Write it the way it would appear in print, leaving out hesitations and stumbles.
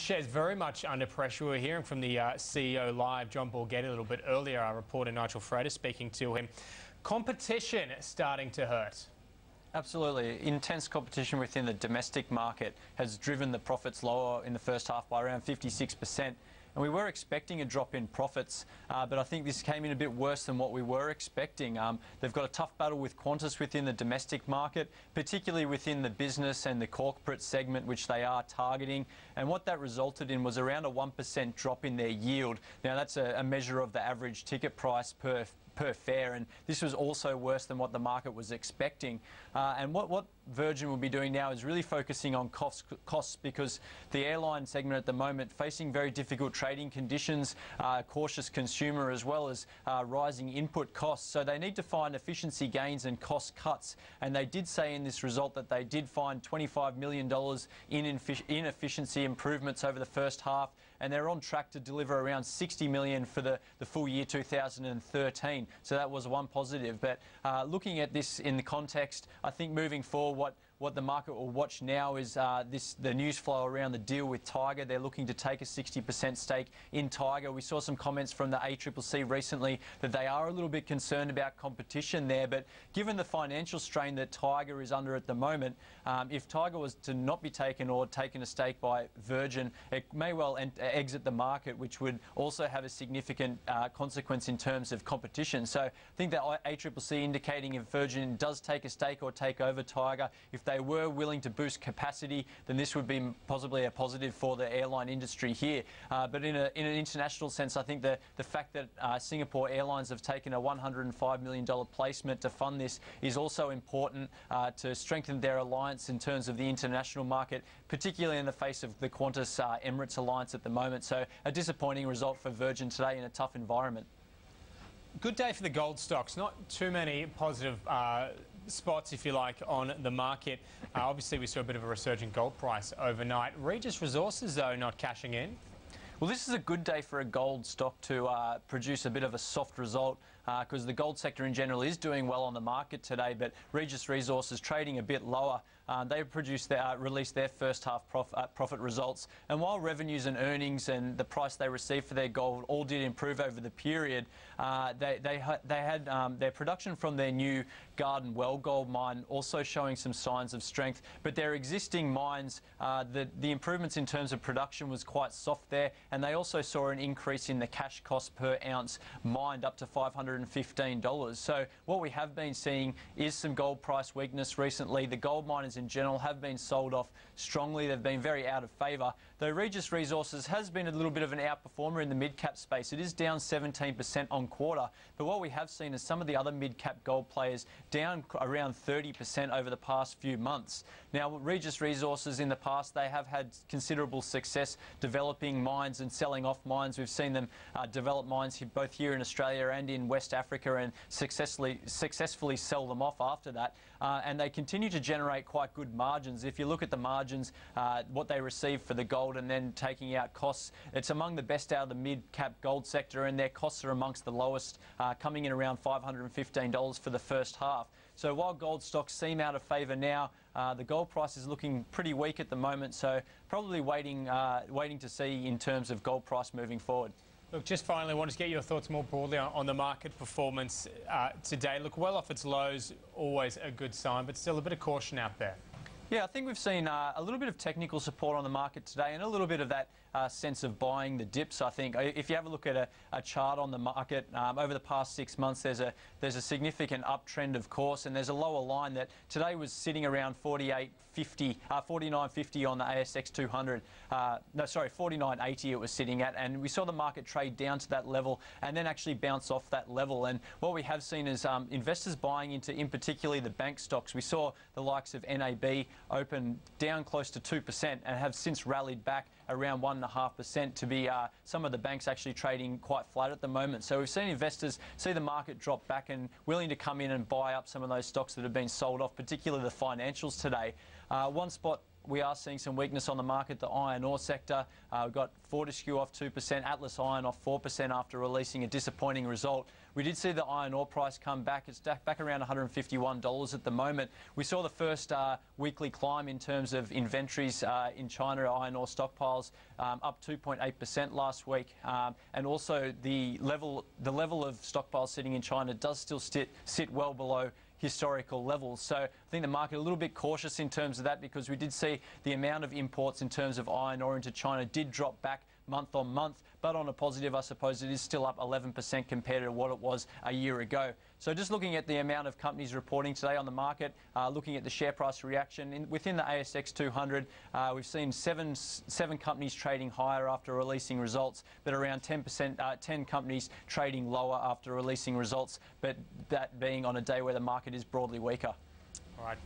Shares very much under pressure. We're hearing from the CEO live, John Borghetti, a little bit earlier. Our reporter Nigel Frater speaking to him. Competition starting to hurt. Absolutely. Intense competition within the domestic market has driven the profits lower in the first half by around 56%. And we were expecting a drop in profits, but I think this came in a bit worse than what we were expecting. They've got a tough battle with Qantas within the domestic market, particularly within the business and the corporate segment, which they are targeting. And what that resulted in was around a 1% drop in their yield. Now, that's a measure of the average ticket price per fare, and this was also worse than what the market was expecting. And what Virgin will be doing now is really focusing on costs because the airline segment at the moment facing very difficult trading conditions, cautious consumer, as well as rising input costs. So they need to find efficiency gains and cost cuts. And they did say in this result that they did find $25 million in inefficiency improvements over the first half, and they're on track to deliver around $60 million for the full year 2013. So that was one positive. But looking at this in the context, I think moving forward, what the market will watch now is the news flow around the deal with Tiger. They're looking to take a 60% stake in Tiger. We saw some comments from the ACCC recently that they are a little bit concerned about competition there. But given the financial strain that Tiger is under at the moment, if Tiger was to not be taken or taken a stake by Virgin, it may well exit the market, which would also have a significant consequence in terms of competition. So I think that ACCC indicating if Virgin does take a stake or take over Tiger, if they were willing to boost capacity, then this would be possibly a positive for the airline industry here. But in an international sense, I think the fact that Singapore Airlines have taken a $105 million placement to fund this is also important to strengthen their alliance in terms of the international market, particularly in the face of the Qantas Emirates alliance at the moment. So a disappointing result for Virgin today in a tough environment. Good day for the gold stocks. Not too many positive spots, if you like, on the market. Obviously, we saw a bit of a resurgent gold price overnight. Regis Resources, though, not cashing in. Well, this is a good day for a gold stock to produce a bit of a soft result because the gold sector in general is doing well on the market today, but Regis Resources trading a bit lower. They released their first half profit results, and while revenues and earnings and the price they received for their gold all did improve over the period, they had their production from their new Garden Well gold mine also showing some signs of strength, but their existing mines, the improvements in terms of production was quite soft there, and they also saw an increase in the cash cost per ounce mined up to $515. So what we have been seeing is some gold price weakness recently. The gold miners in general have been sold off strongly. They've been very out of favour. Though Regis Resources has been a little bit of an outperformer in the mid-cap space. It is down 17% on quarter. But what we have seen is some of the other mid-cap gold players down around 30% over the past few months. Now, Regis Resources in the past, they have had considerable success developing mines and selling off mines. We've seen them develop mines both here in Australia and in West Africa and successfully sell them off after that. And they continue to generate quite good margins. If you look at the margins, what they receive for the gold and then taking out costs, it's among the best out of the mid-cap gold sector, and their costs are amongst the lowest, coming in around $515 for the first half. So while gold stocks seem out of favour now, the gold price is looking pretty weak at the moment, so probably waiting to see in terms of gold price moving forward. Look, just finally, I want to get your thoughts more broadly on the market performance today. Look, well off its lows, always a good sign, but still a bit of caution out there. Yeah, I think we've seen a little bit of technical support on the market today and a little bit of that sense of buying the dips. I think if you have a look at a chart on the market over the past 6 months, there's a significant uptrend, of course, and there's a lower line that today was sitting around 49.50 on the ASX 200. No, sorry, 49.80 it was sitting at, and we saw the market trade down to that level and then actually bounce off that level. And what we have seen is investors buying into, in particularly, the bank stocks. We saw the likes of NAB open down close to 2% and have since rallied back around 1.5% to be some of the banks actually trading quite flat at the moment. So we've seen investors see the market drop back and willing to come in and buy up some of those stocks that have been sold off, particularly the financials today. One spot we are seeing some weakness on the market. The iron ore sector, we've got Fortescue off 2%, Atlas Iron off 4% after releasing a disappointing result. We did see the iron ore price come back. It's back around $151 at the moment. We saw the first weekly climb in terms of inventories in China, iron ore stockpiles, up 2.8% last week. And also the level of stockpiles sitting in China does still sit well below historical levels. So I think the market a little bit cautious in terms of that, because we did see the amount of imports in terms of iron ore into China did drop back month on month, but on a positive, I suppose it is still up 11% compared to what it was a year ago. So just looking at the amount of companies reporting today on the market, looking at the share price reaction within the ASX 200, we've seen seven companies trading higher after releasing results, but around 10 companies trading lower after releasing results, but that being on a day where the market is broadly weaker. All right.